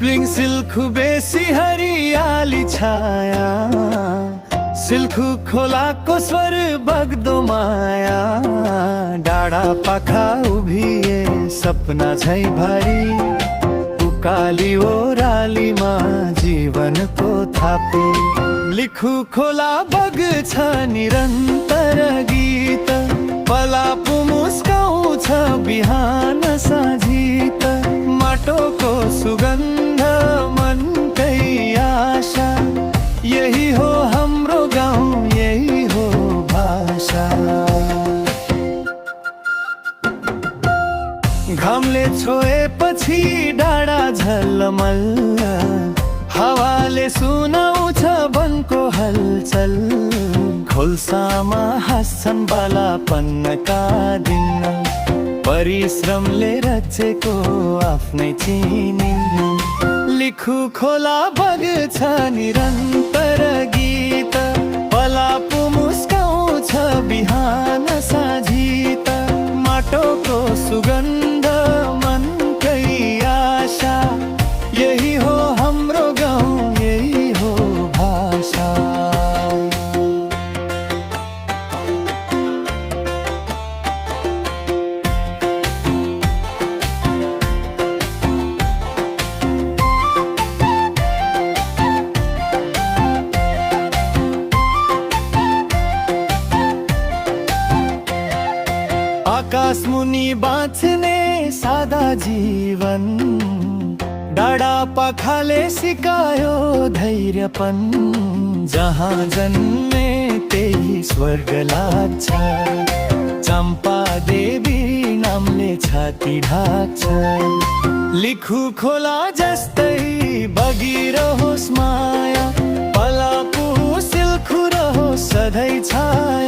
Sibling सिल्खु बेसी हरियाली छाया, सिल्खु खोलाको स्वर बग्दो माया, डाँडा पाखा उभिए सपना झै भरी, उकाली ओह्रालीमा जीवनको थापे। लिखु खोला बग्छ निरन्तर गीत, पलापु मुस्काउँछ बिहान साँझित, माटोको सुगन्ध मनकै आशा, यही हो हाम्रो गाउँ, यही हो भाषा। घामले छोएपछि डाँडा झलमल्ल, हावाले सुनाउँछ वनको हलचल, खोल्सामा हाँस्छन् बालापनका दिन, परिश्रमले रचेको आफ्नै चिनिन्। लिखु खोला बग्छ निरन्तर गीत, पलापु मुस्काउँछ बिहान साँझित, माटोको सुगन्ध मनकै आशा, यही हो हाम्रो गाउँ, यही हो भाषा। आकाश मुनि बाँच्ने सादा जीवन, डाँडा पाखाले सिकायो धैर्यपन, जहाँ जन्मे त्यही स्वर्ग लाग्छ, चम्पा देवी नामले छाती ढाक्छ। लिखु खोला जस्तै बगिरहोस् माया, पलापु सिल्खु रहोस् सधैँ छाया,